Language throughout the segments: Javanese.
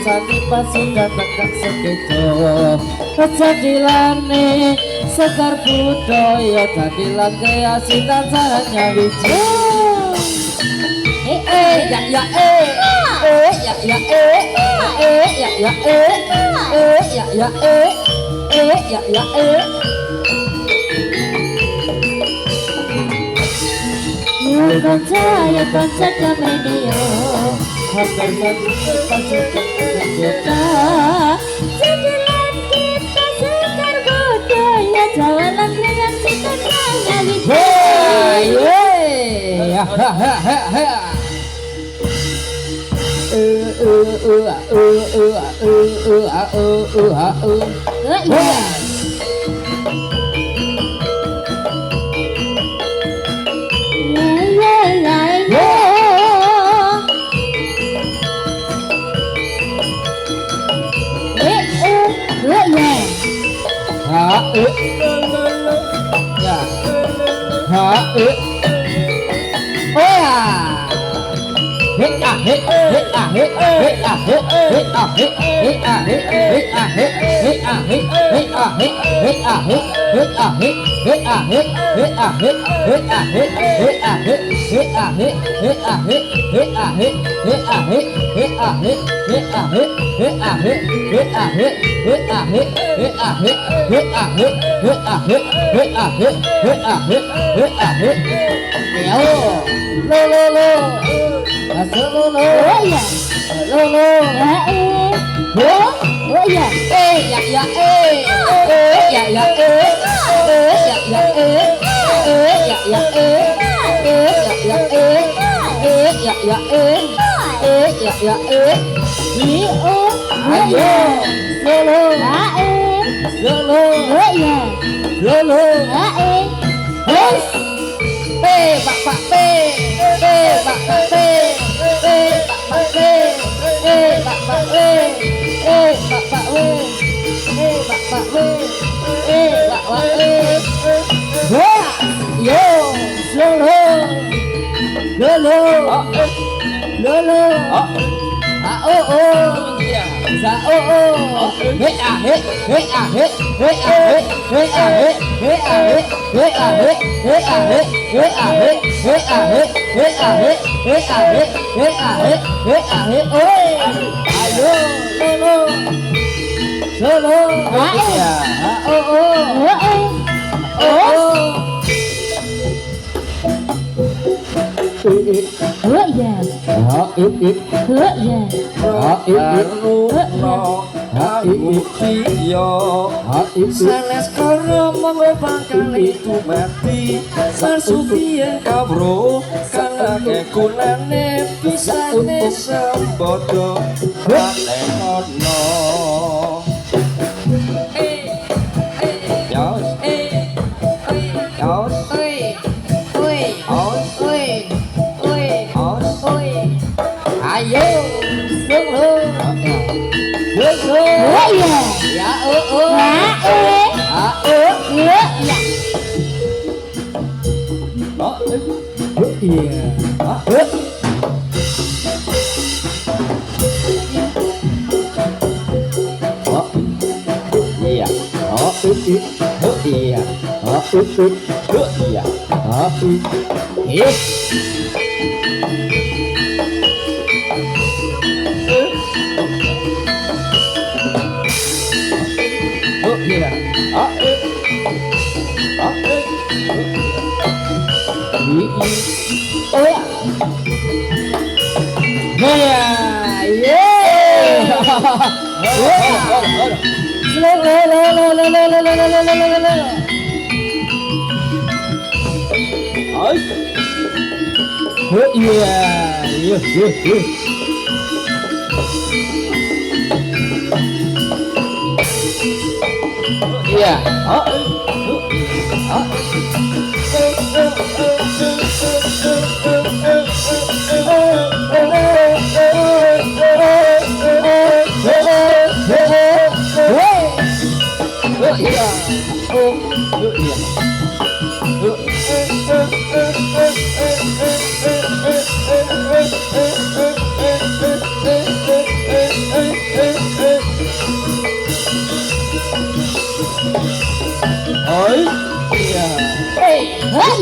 sani pasukan tekan sekejo kejadilane sekar budaya jadilan kreasi tansahnya wiji ya ya ya ya ya ya ya ya ya Ya konca medio hampir satu pasukan kita jadilan kita sekar budaya jalan kreasi tansahnya wiji Sanes karo mengobangkan itu mati Sarsubien kabro Kalake kunane Pisane sembodo Bate kono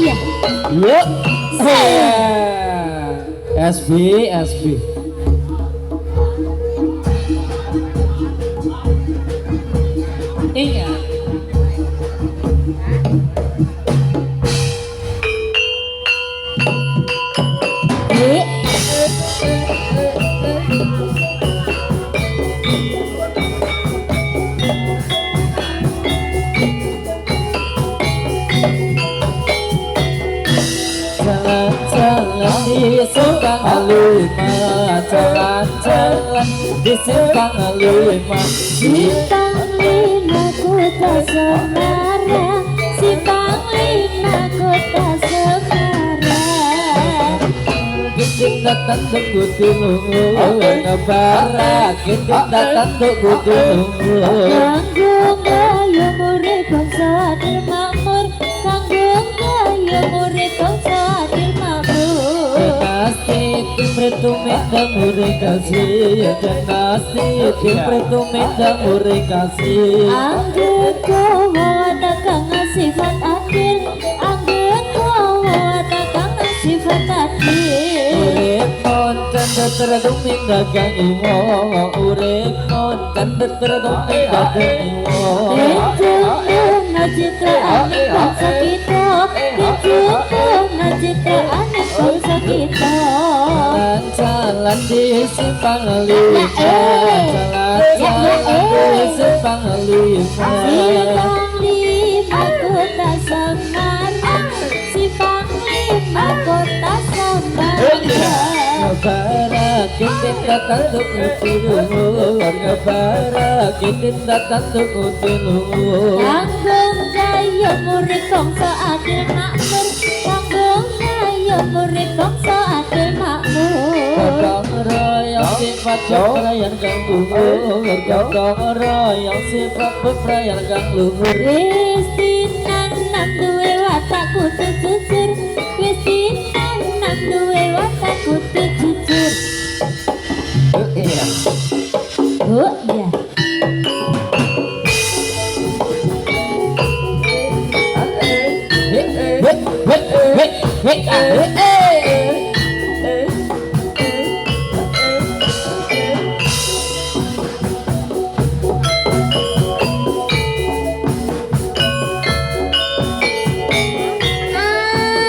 iya. Yuk. SB SB. Ingat. Jalan-jalan di simpang lima, jalan-jalan di simpang lima. Simpang lima kota Semarang, simpang lima kota Semarang. Kita tanduk kutulu ngebara, kita tanduk kutulu. Kanggo gayo murid bangsa adil makmur, kanggo gayo murid bangsa adil makmur. Dinasti timbre tumenda murid kasih, dinasti timbre tumenda murid kasih. Angger kowe kang sifat adil, angger kowe kang sifat adil. Urip mon kandha tradung dagang imo, urip mon kandha tradung dagang imo. Pinjung ngajitraan bangsa kita, pinjung ngajitraan bangsa kita. Jalan di simpang lima, jalan di simpang lima. Simpang lima kota Semarang, simpang lima kota Semarang. Ngebara kita tanduk kutulu, ngebara kita tanduk kutulu. Kanggung gayo murid bangsa adil makmur, kanggung gayo murid bangsa adil makmur. Gotong royong sifat beprayan kang luhur, gotong royong sifat beprayan kang luhur. Wis tinanam duwe watak kudu jujur, wis tinanam duwe watak kudu jujur. Iya. Oh iya.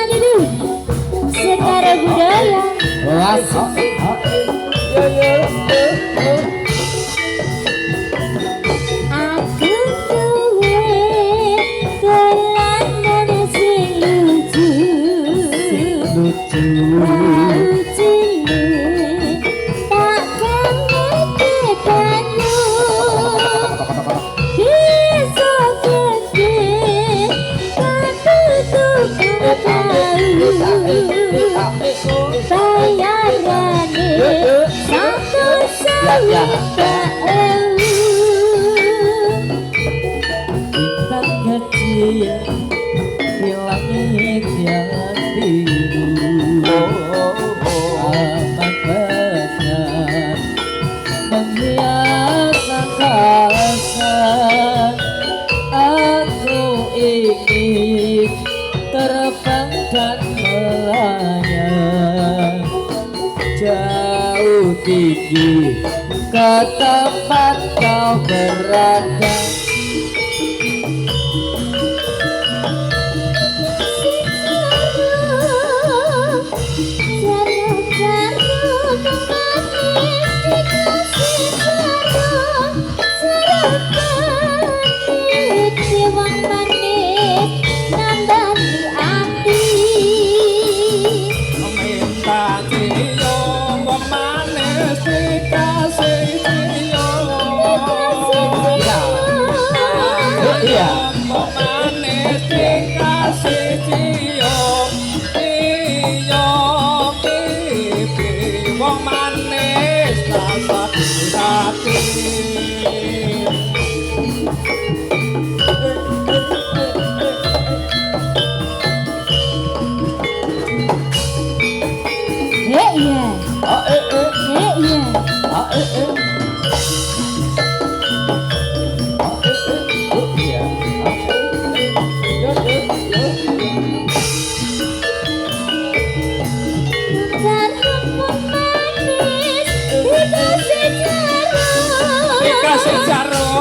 Aduh, Sekar budaya. Aku duwe dolanan sing lucu, bau cilik tak kangen banyu, bisa gede katutup bayarane satu sejuta ewu. Bintang kecil di langit yang biru, amat banyak menghias angkasa. Aku ingin terbang dan melayang jauh tinggi ke tempat kau berada. kasih jaro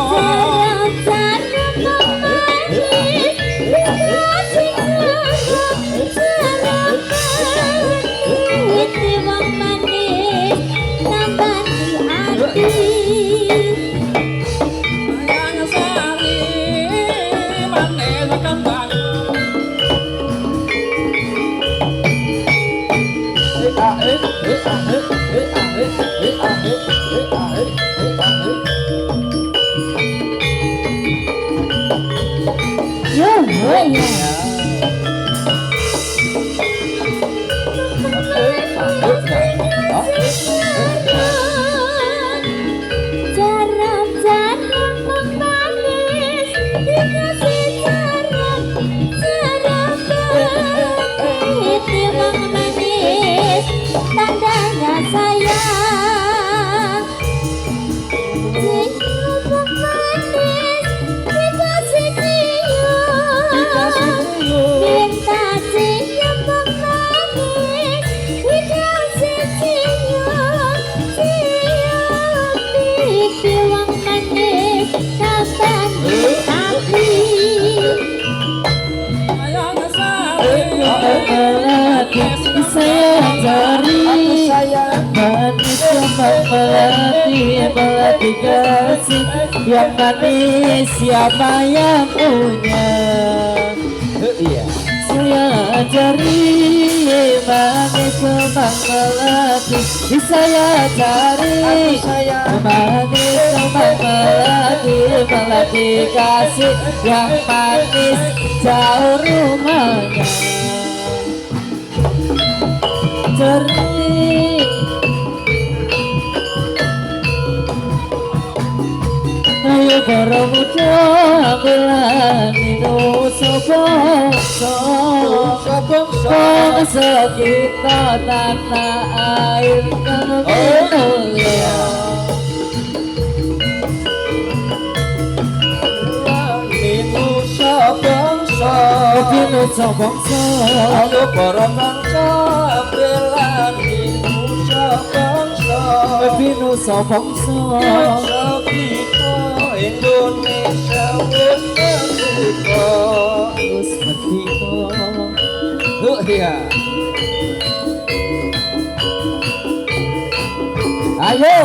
melati kasih yang manis siapa yang punya saya cari manis kembang melati saya cari manis kembang melati kasih yang manis jauh rumahnya jernih. Ayo para muda belani bangsa kita tanah air mulia bangsa ayo para bangsa belani bangsa kita Indonesia ayo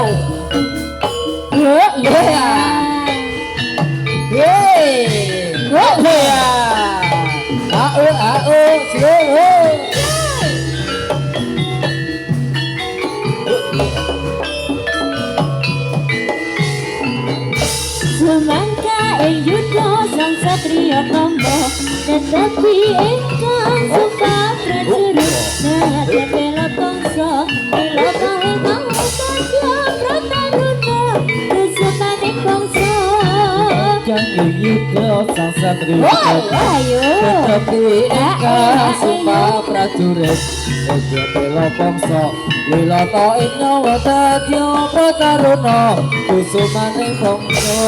semangka yudo sang satria tombo tetapi engkang suka prajurit nada bela bangsa bela kahena saja prataruna kesukaning bangsa jangan yudo sang satria ayo tetapi engkang suka prajurit nada bela bangsa lila ta ing nyawa dadi prataruna kusumaning bangsa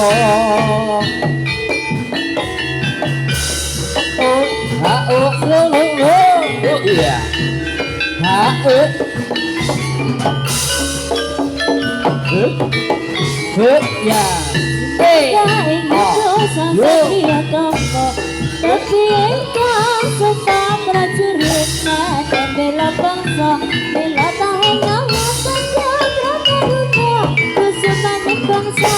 tapi engkau suka prajurit nada bela bangsa bela kahena saja prataruna kusumaning bangsa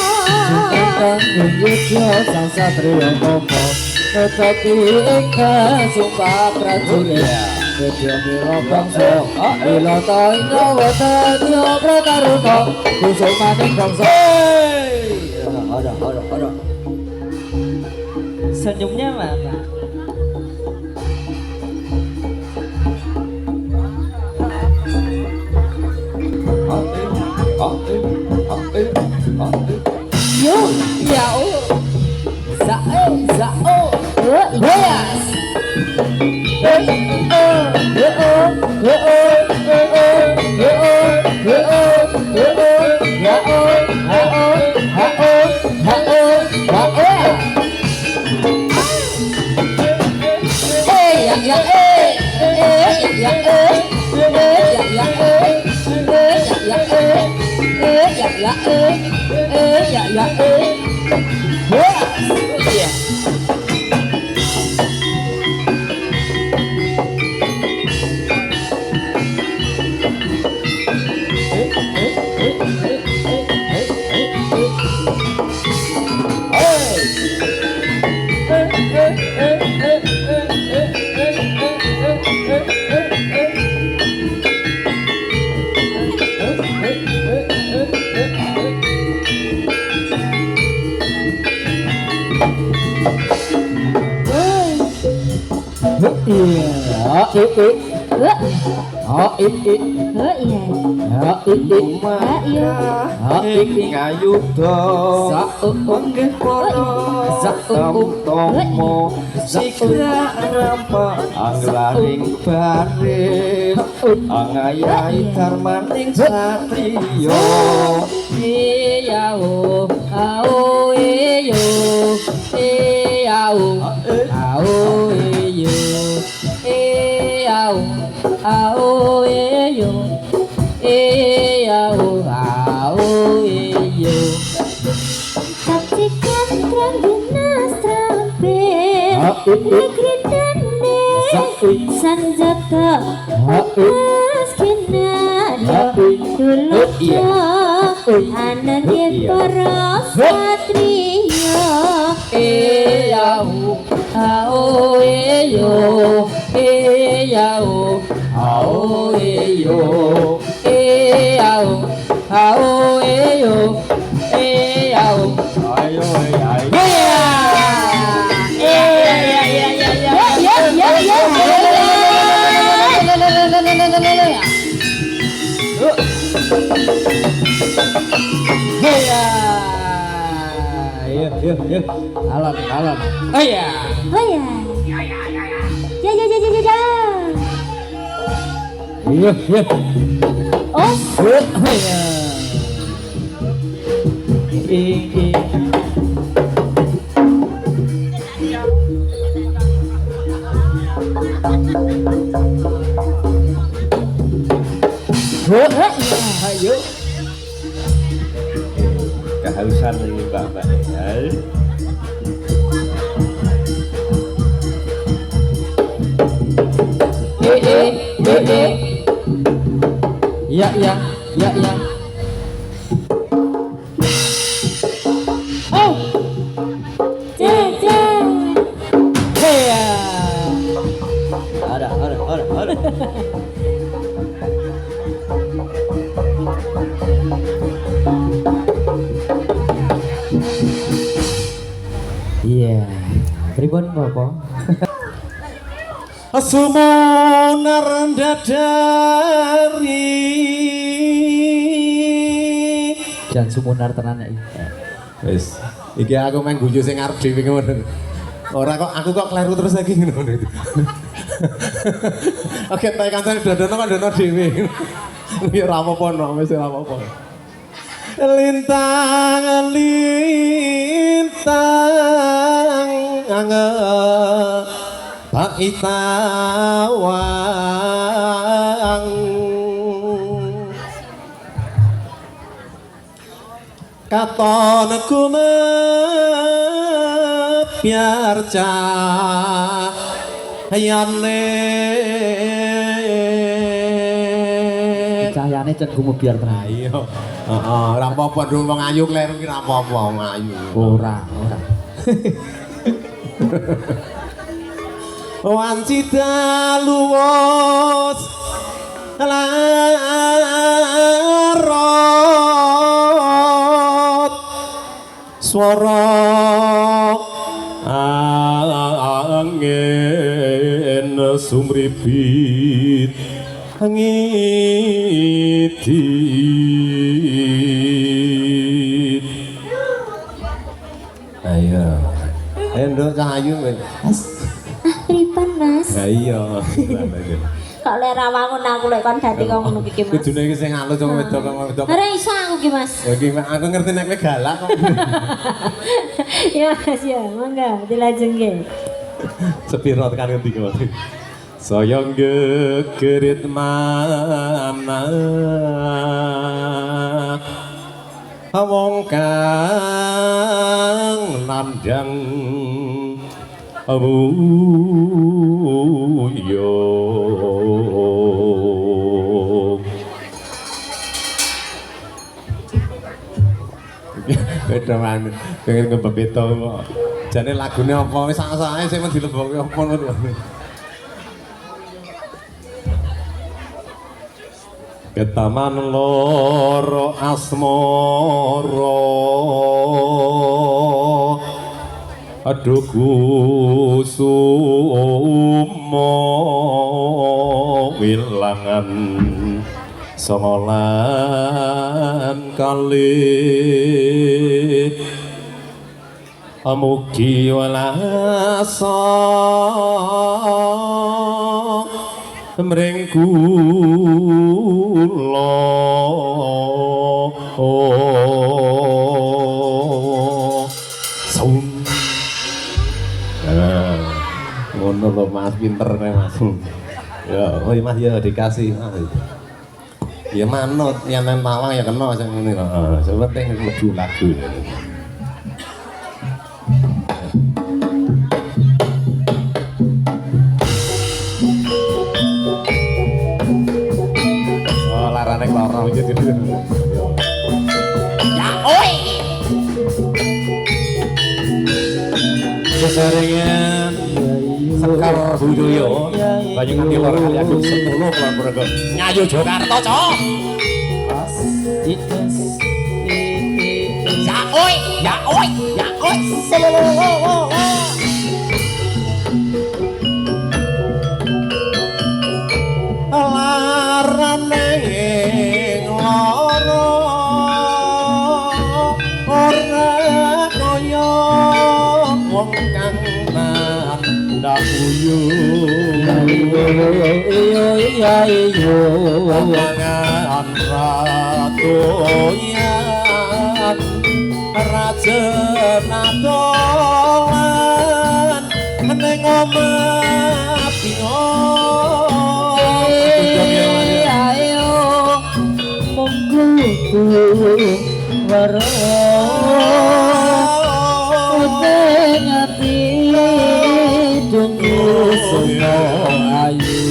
sang satria tombo tetapi engkau suka prajurit Kedua bela bangsa bila ta ing nyawa dadi prataruna kusumaning bangsa. Ada. Senyumnya mana? Yo, yao, zao, yes. Iya. ngayuda panggih para tomo sikra rampa anglaring baris angayahi karmaning satriya Ao, ao, eyo, ao, ao, eyo, ao, ao, eyo, ao, ao, eyo. Saksikan terangina terampil negeri dane sanjata miskinana dulu anane para satriya Ao, ao, eyo, ao, ao, eyo, ao, ao, eyo, ao. ayo ayo Alam, alam. Oh ya. oh ya ya Iya, iya. oh Oh ya. Ayo. kehausan ini mbak Ya, ya, ya, ya. oh Jaja Heya. Ada. Iya. Pripun Bapak? Sumunar dadari Jan sumunar tenan iki. wis iki aku main guyu sing arep dhewe ngono ora kok aku kok kleru terus lagi ngono itu oke tak kancane dodono kok dono dhewe ya ora apa-apa no wis ora apa-apa lintang Pak Itawang katon biar cahayane Cahayane cen gumebyar tenan. iya heeh ora apa-apa ndung wong ayu kleru ki ora apa-apa wong ayu Ora. wanci daluwos larot swara angin sumripit ngidit ayo endok cahayu pripan mas iya kok lek rawangun aku lek kon dadi kok ngono iki mas kudune iki sing alus wong wedok ora iso aku ki mas ya iki aku ngerti nek kowe galak kok ya mas ya monggo dilajengke sepiro tekan ngendi kok saya gegerit mana wong kang nandhang wuyo beda manut pengen ngebebeta kok jane lagune apa wis sak-sake sing men dilebokke apa ngono ketaman loro asmara aduh kusumo wilangan songolan kali amugi walasa mring kula saum ngono lho Mas pinter nih Mas ya oh Mas ya dikasih Mas ya manut nyanten pawang ya kena sing ngene lho sepenting mlebu lagu larane kloro iki ya oi keseringan Sekar Budoyo banyak nganti lor kali agung 10 lan mergo nyayu Jakarta cok ya oi ya oi ya oi larane loro ora kaya wong kang ndak uyu mangan ratu yan raja nadolan ning omah ayo monggo waro ngati dungu semua ayu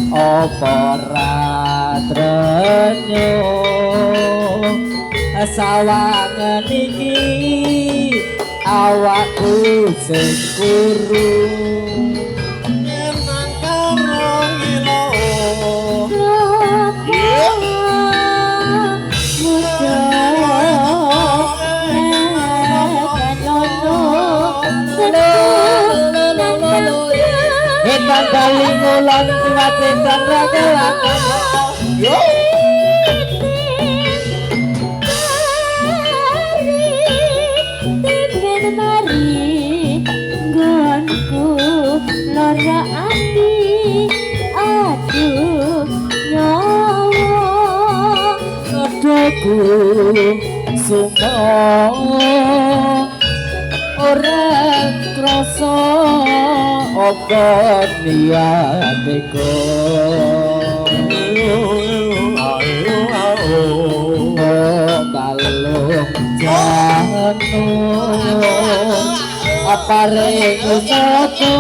apa ratrenyo sawangan iki awakku sing kurung nang karo ngilo Kali ngulang kuatin dan ragelan yo Tipen mari gonku lara ati aduh nyawa aduhku semua orang krasa apa niatku balung janu apa ring usaha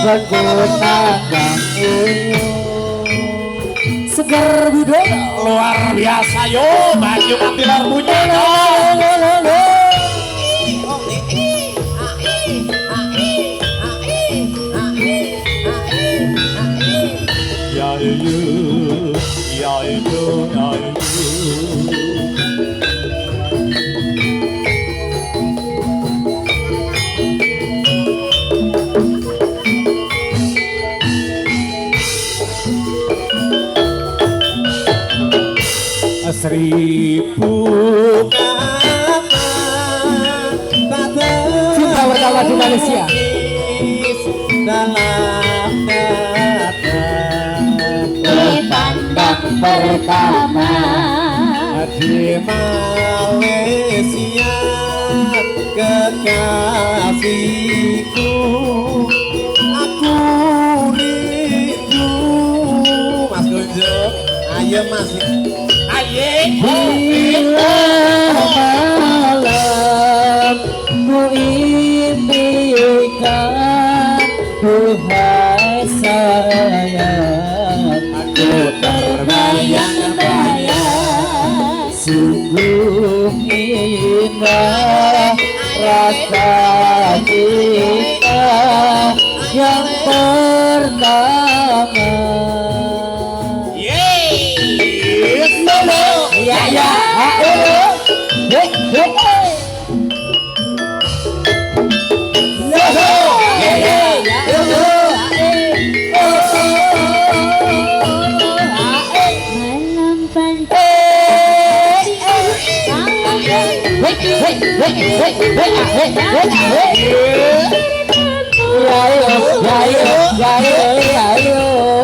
berguna kamu Segar Budoyo luar biasa yo maju mati larunya seribu kata cinta pertama di Malaysia dalam kata pandang pertama di Malaysia kekasihku aku rindu Mas Gonjo Ayo Mas. Ayo. Bila malam ku impikan, duhai sayang, aku terbayang-bayang. Sungguh indah rasa cinta yang pertama. Ya ya, Malam pantai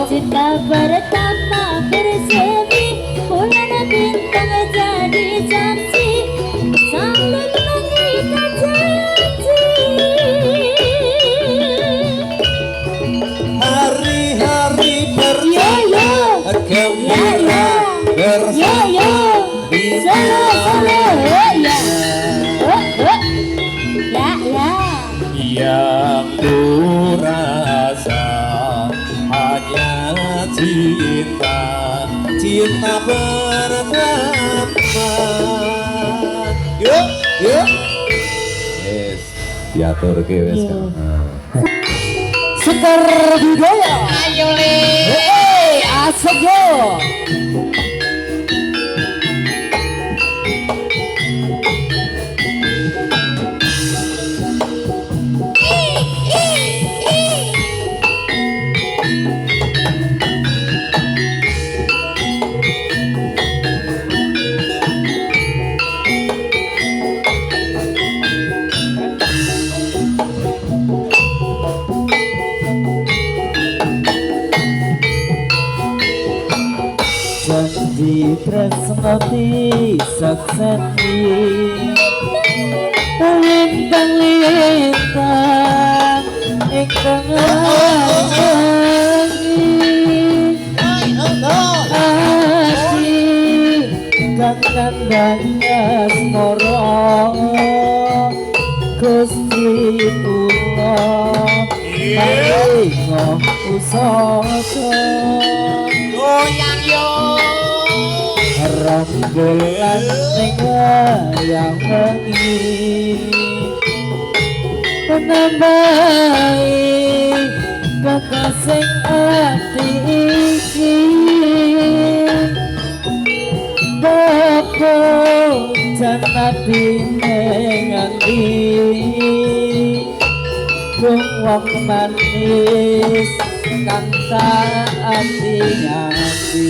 cinta pertama bersemi, bulan bintang jadi saksi, saling mengikat janji. Hari-hari bergembira bersama yang kurasa hanya cinta, cinta pertama. Yuk, yuk. Yes, diatur ke wes kan. Sekar budaya. Ayo le. Asik yo. Janji tresnati saksati lintang-lintang ingkang ati kang kandhane asmara Gusti kula paringa usaka Goyang yo. rembulan ning wayang wengi menambahi kekasih ati iki Bapa janati nganti wong manis kang ati ati.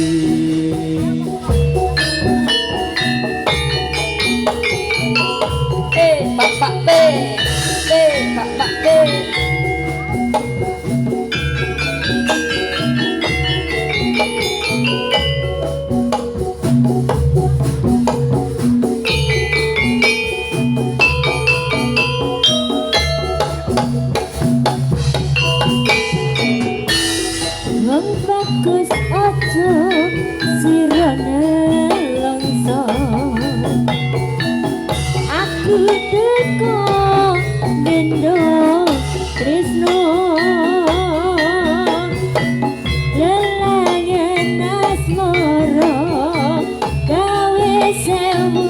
Bapak bagus aja sirane langsa, aku teko bendo tresno lelayan asmara gawe sewu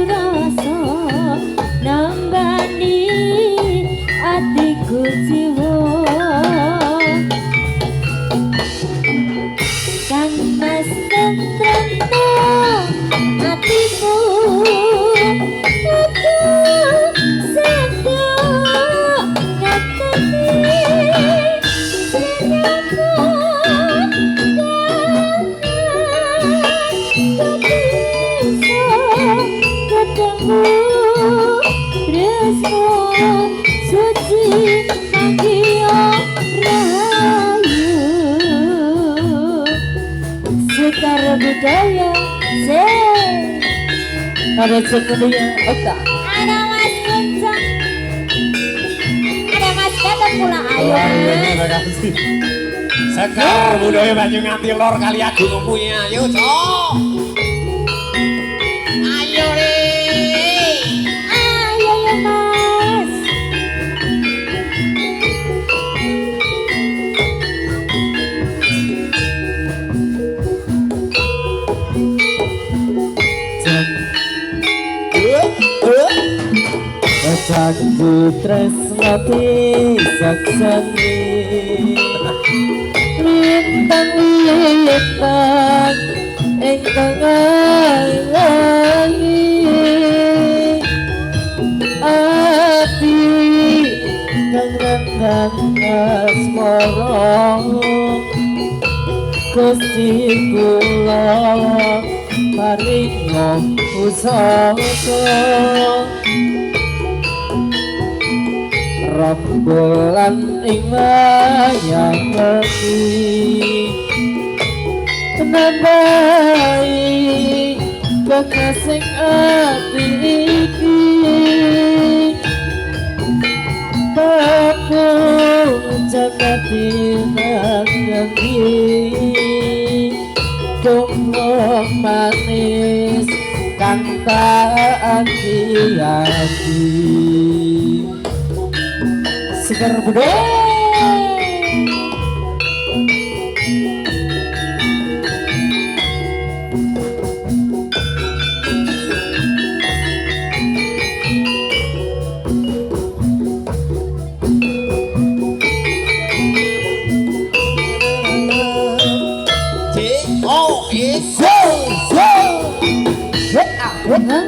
rasa nambani atiku jiwa kang mas tentremno atiku budaya ada sekedia otak. ada mas kuncang, ada mas kata pula ayo Terima kasih. Sekar budaya Banyu nganti lor kali agung punya. Ayo, Cok. Ayo ya mas. Sakti tresnati saksani lintang-lintang ingkang ngangi ati kang nandang asmara Gusti kula paringa pusaka Rembulan ing wayang wengi nambahi kekasih ati iki Paku jagati nanti Tumbuh manis kang tak hati-hati Sekar budaya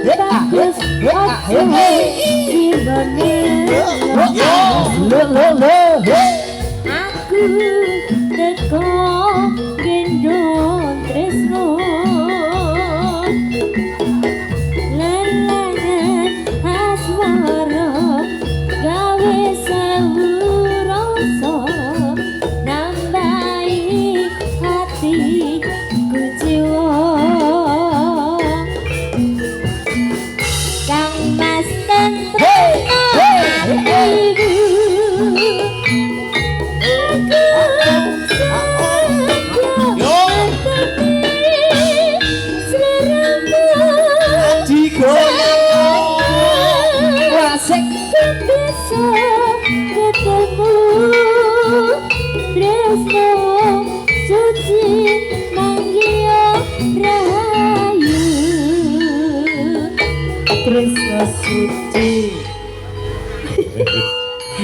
Bagus aku teko gendong tresno lelangan asmara gawe sewu rasa nambahi hati ku jiwa Kang Mas tentrem hatiku Tresna suci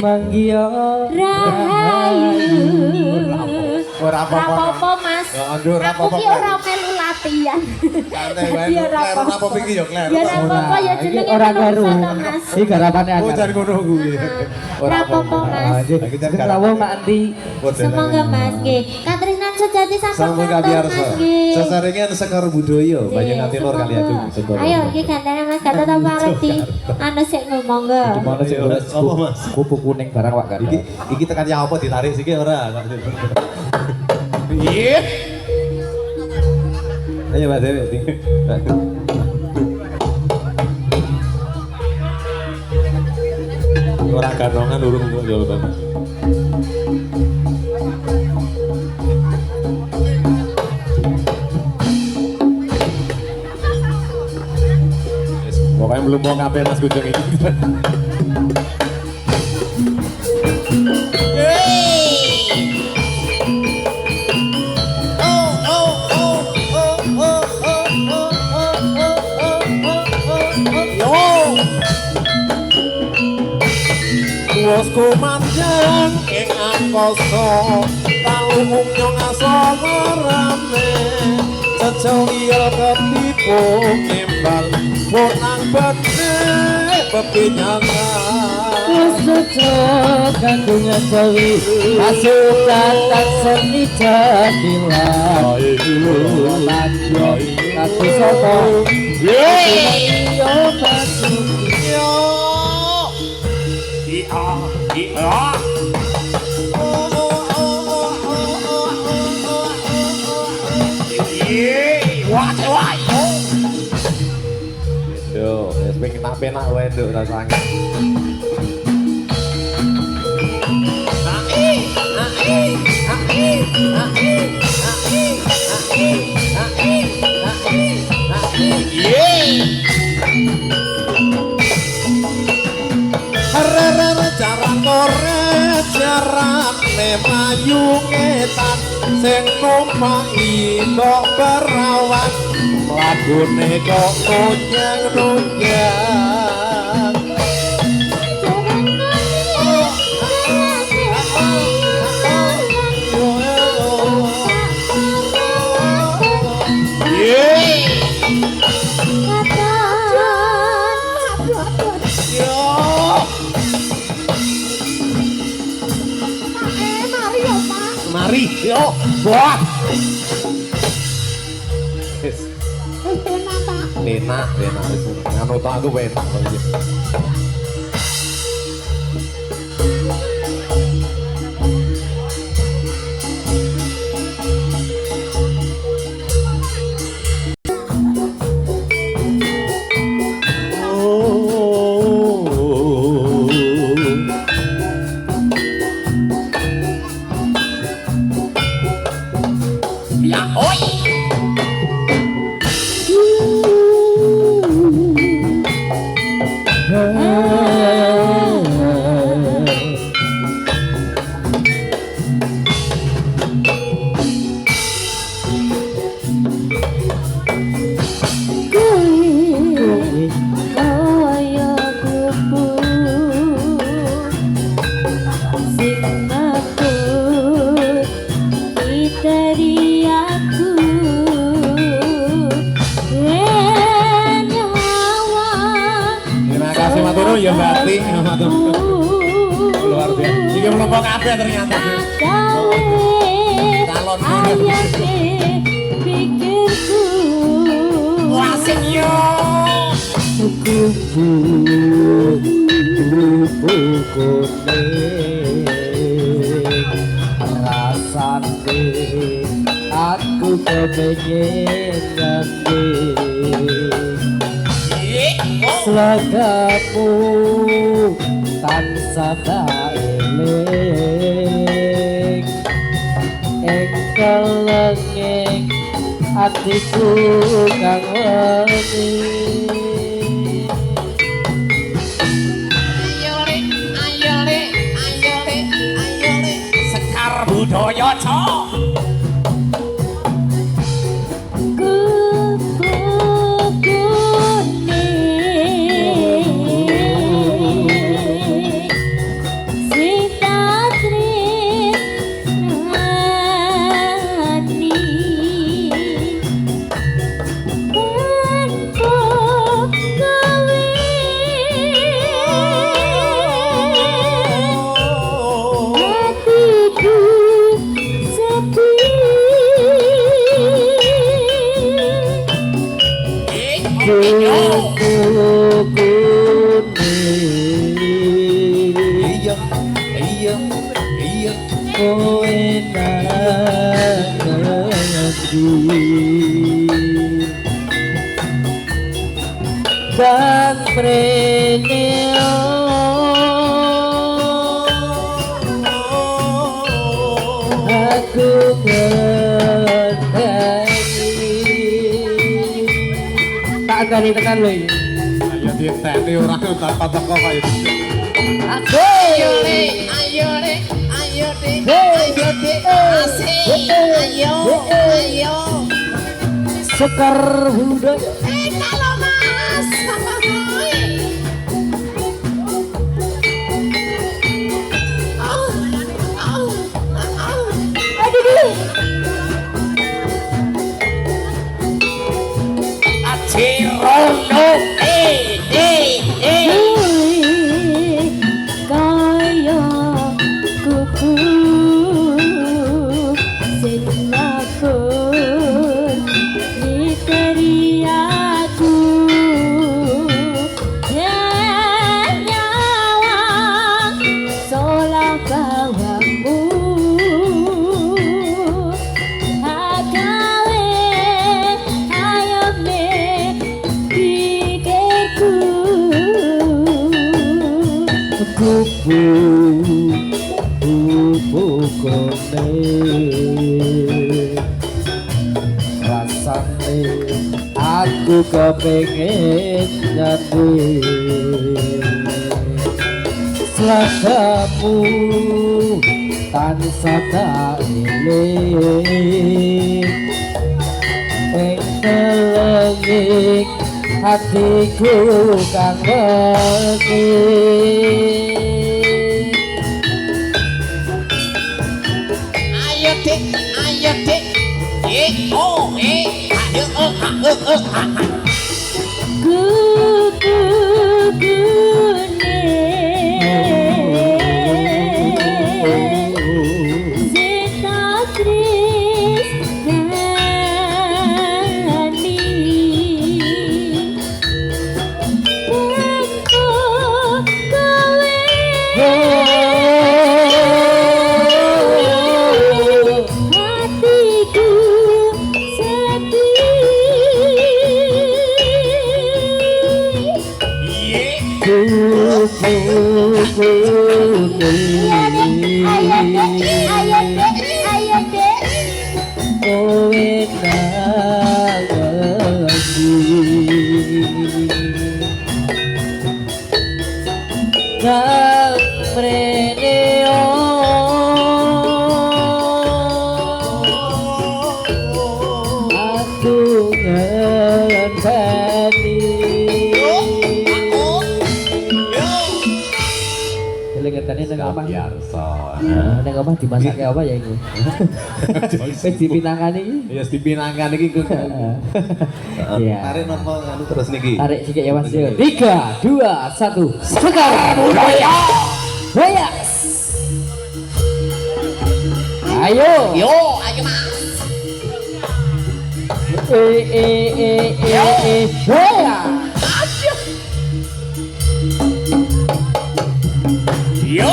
Manggio Rahayu Ora apa-apa. Mas. Ora Aku ki ora melu latihan. Santai wae. Ya ora Kleru apa iki ya kleru. Ya ora apa-apa ya jenenge Ora garu Mas. Iki garapane Oh, jan ngono kuwi. Ora apa-apa Mas. Iki jan Rawo Mak Andi Semoga Mas nggih. Katresnan sejati Sampun sampun kabiarsa. Mas nggih. Sesarengan sekar budaya banyak nganti lor kali agung sekar. Ayo iki gandane Mas kata ta pareti. Anu sik ngomong ge. Gimana sih Apa, Mas? Kupu kuning barang wak kan Iki tekan ya apa ditarik siki ora. Iya. Ayo Mbak Dewi. Orang ganongan urung jawaban. Pokoknya belum mau ngapain Mas Gujung ini. Bosku manjang ing angkasa talung nyong asama rame cecengil ketipu kembal bonang bete bebenyangan Sejak kandungan jawi Pasukan tak seni jadilah Lagi Kaki sopo Yo pasuki Yo, wis penak wae nduk rasane. Ai. jarane mayu ngetan sing numpangi kok perawan lagune kok nunjang-nunjang mari yo buah enak anu tak aku enak ya berarti luar biasa. Iki mlempok kabeh ternyata. Calon pikirku. Wasing yo. Rasane aku kepengin ngerti. Selagamu tansah tak eling engkau lengeng hatiku kang wengi ayo le Sekar Budaya Cok dan preneo aku ngenteni tak gani tekan lho iki ayo diteni ora tanpa teko kaya ayo le ayo Sekar Budaya kalau mas Kone rasane aku kepengin nyati seladamu tansah tak eling ing telenging hatiku kang wedi. Ayo dik, Neng omah dimasake apa ya iku? Wis dipinangkan iki. Ya dipinangkan iki kok. Iya. Tarik napa anu terus niki? Tarik sikit ya Mas yo. 3 2 1 sekarang budaya. Budaya. Ayo. Yo, ayo Mas. Budaya. Yo.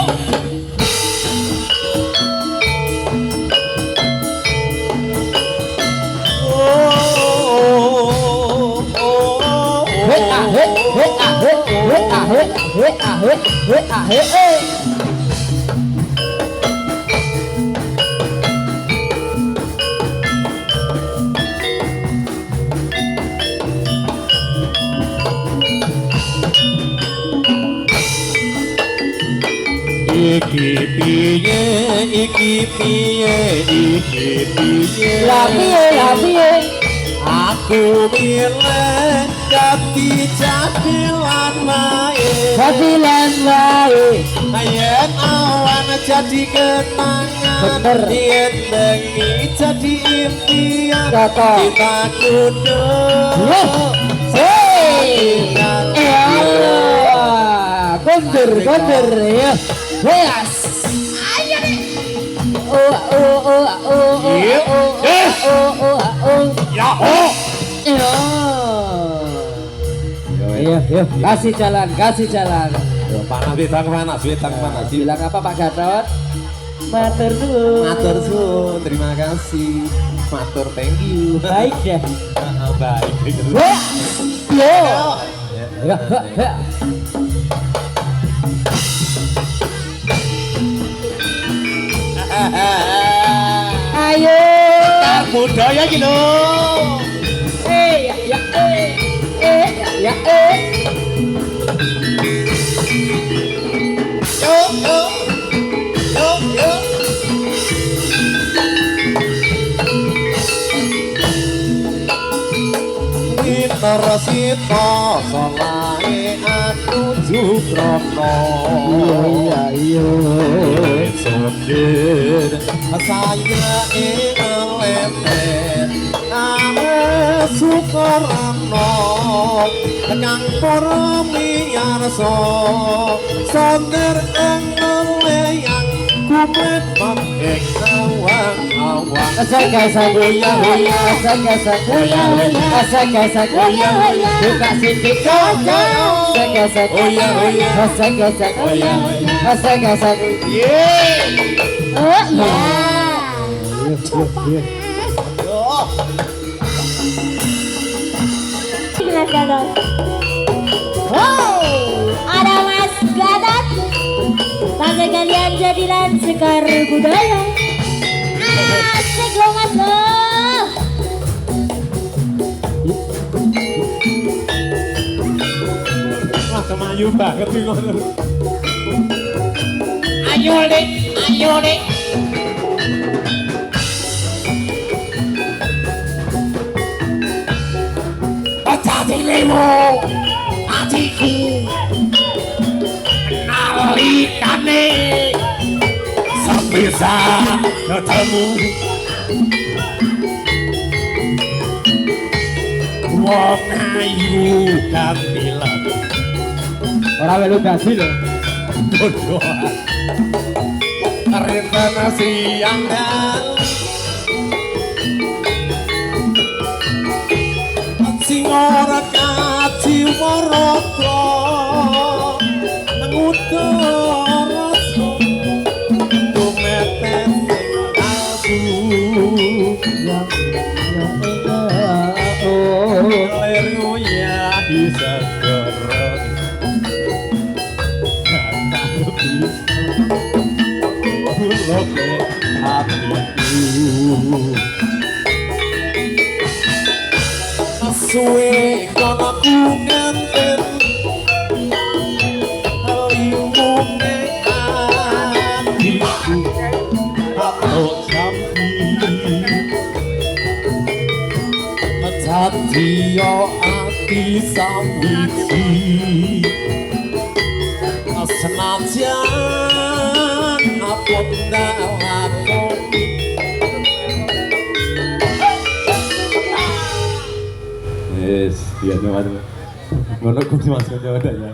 Iki piye, iki piye, iki piye. La piye. Aku milih jadi lan wae. Jadilan wae. Yen awan jadi kenangan, Bener. yen bengi jadi impian. Kata. Kita kudu Hei. Kondur ya. Yes. Ayo nih. Ya. Iya, kasih jalan. Panas. Bilang apa Pak Gatot? Matur nuwun. Matur suwun, terima kasih. Matur, thank you. Baik deh. Baik. Yo. Ya. Ayo. Budaya iki lho. Ya. Yo. Sita solahe aku jukrono. Iya. Sundir saya ngelemet ame sukarano kang para miyarsa sundir engeleyang kumet ing awang-awang. Asal-asal goyah, buka sidik kaca. Asal-asal. Oh ya. Mas Gatot. Wow, ada Mas Gatot. Tangga kalian jadilah sekar budaya. Asik loh Mas loh. Mayu banget iki ngono. Ayo Dik, ayo Dik. Pacatilimu, atiku, nalikane sebisa ketemu. Wong ayu kantilan. Ora melu dadi lho. Bodoh. Rentana siang dan sing ora kaciwa rasa ngutur tumetes aku leru ya bisa gerong loke hatiku suwe kono ku nganten alimu hatiku atau sampi yo ati sambiti senajan apun dalakoni yes iya teman-teman ngono ku Mas Jawa ya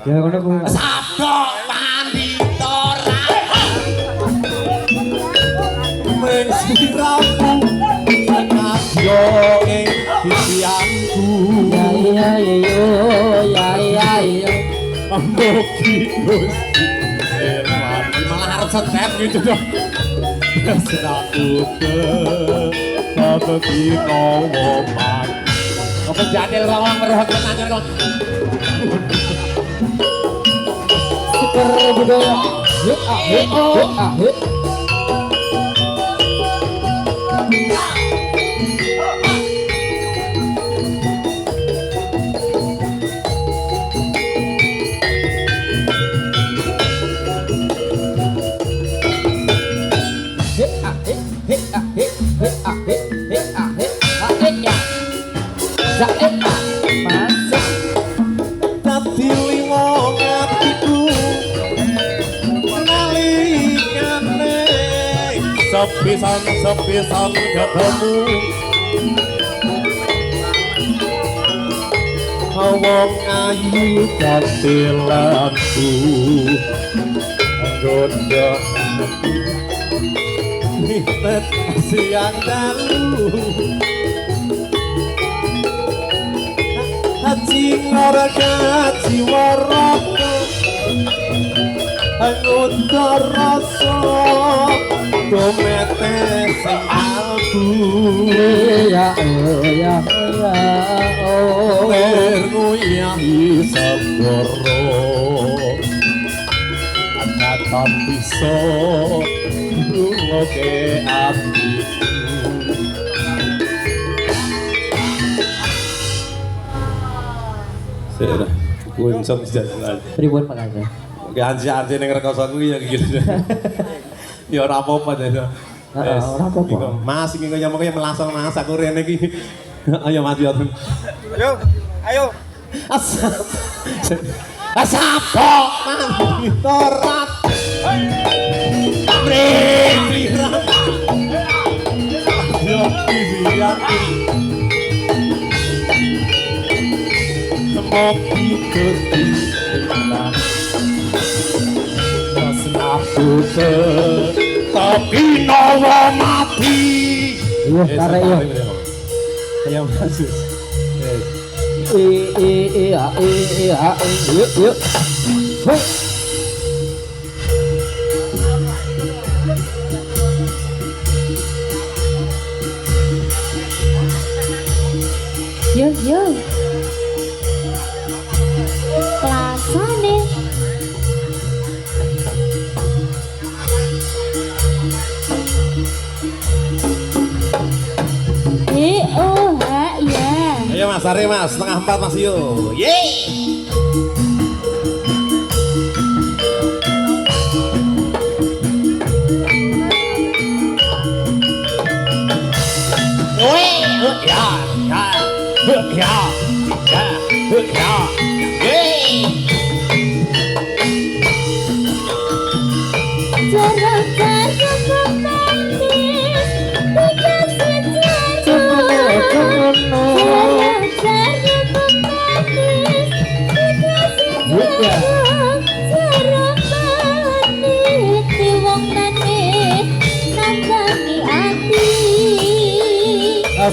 ya ngono ku sabdo panditora mensiramu yo ing sisianku ya ya Mugi Gusti malah harus step gitu dong. Sedaku ke kino woman. Apa jadil rawang berhak menanya kok. Super budaya. Yuk ah. Sepisan ketemu wong ayu kantilanku nggoda nitet siang dalu hati ora kaciwa rasa nggoda rasa domete sing alku ya lernu ya isagoro angkatan bisa oke atiku saya kuwi iso jalan Pripun Pak Kaca? Oke anji-anji ning rekoso kuwi ya gitu. Ya ora apa-apa deh. Ora apa-apa. Mas iki kaya mengko melasong Mas aku rene iki. Ayo Mas yo. Ayo. Asap torat. Yo iki Mopi Gusti aku tapi nawa mati. Iya, karek yo. Kayak Yesus. Yuk. Yo. Kelasane. Ayo Mas, hari Mas, setengah 4 Mas yo. Yeay.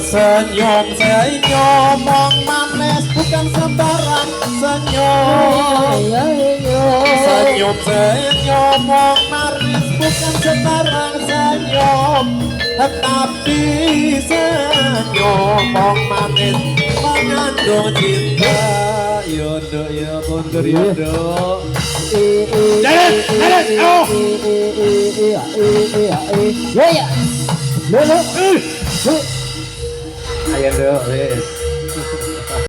Senyum senyum mong manis bukan sembarang senyum. Senyum senyum mong manis bukan sembarang senyum, tetapi senyum mong manis mengandung cinta. Yondo ya bondur yondo. Ayo dong, wes.